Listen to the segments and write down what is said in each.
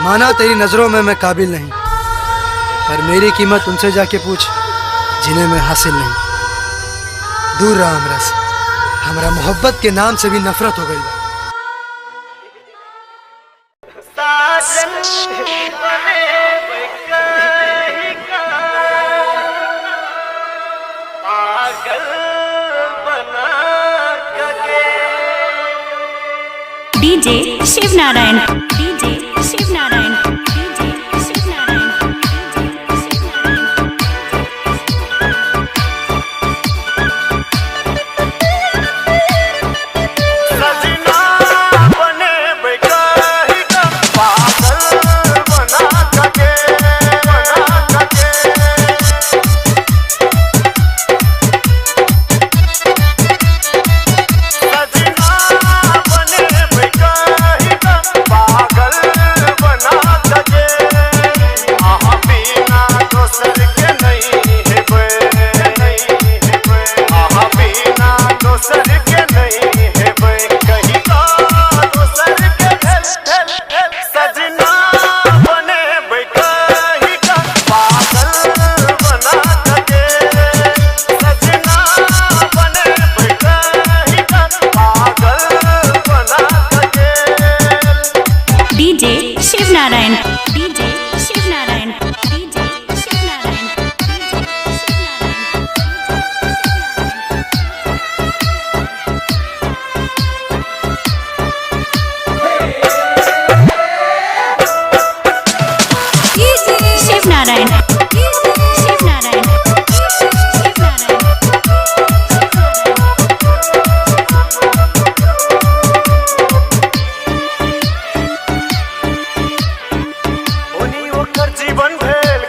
माना तेरी नजरों में मैं काबिल नहीं, पर मेरी कीमत उनसे जाके पूछ जिन्हें मैं हासिल नहीं। दूर रहा हमरा से, हमरा मोहब्बत के नाम से भी नफरत हो गई बा। DJ Shiv Narayan, DJ Shiv Narayan, DJ Shiv Narayan, DJ Shiv Narayan. सजना बने बेकाही का पागल बना सके, बना सके।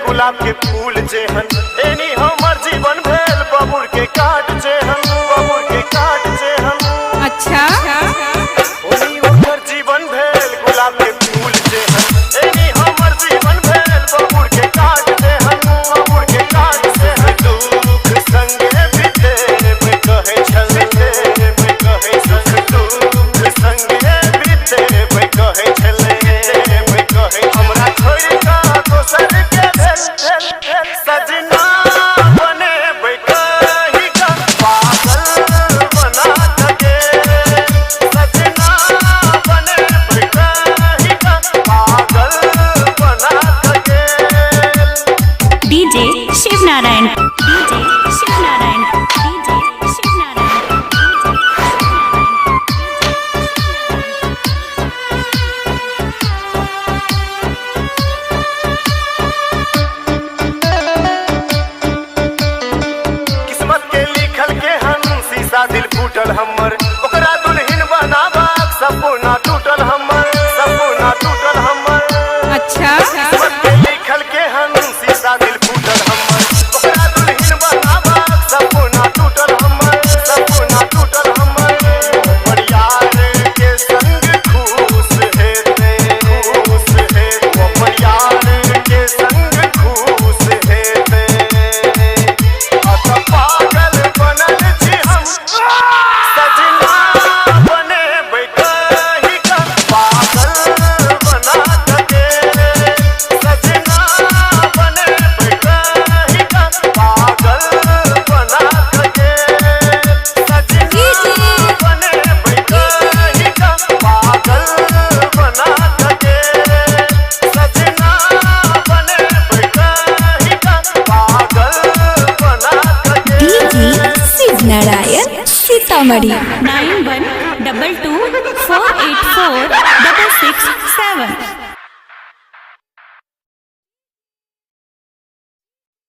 गुलाब के फूल जेहन एनी हमर जीवन भेल बबुर के काट जेहन, बबुर के काट जेहन। अच्छा ओनी ओकर जीवन भेल गुलाब के फूल जेहन एनी हमर जीवन भेल बबुर के काट जेहन, बबुर के काट जेहन। दुख संगे बीतेब कहे छल, बीतेब कहे छल। दुख संगे बीतेब कहे छल, बीतेब कहे। हमरा छोड़ का दोसर के सजना बने बेकाही का पागल बना सके, सजना बने बेकाही का पागल बना सके। DJ Shiv Narayan, DJ Shiv Narayan, DJ Shiv Narayan, दिल फूटल हमर ओकरा दुल्हन बनाबा सपना टूटल हमर, सपना टूटल हमर। अच्छा लिखल के हम शीशा दिल फूटल हमर ओकरा दुल्हन बनाबा सपना टूटल हमर, सपना टूटल हमर। परियार के संग खुश हेते, खुश हे वो परियार के संग खुश हेते। अत पागल बनल छी हम सजना बने बेकाही का पागल बना सके, सजना बने बेकाही का पागल बना सके। सजना बने बेकाही का पागल बना सके, सजना बने बेकाही का पागल बना सके। डीजे शिव नारायण सीतामढ़ी 9122 484 667।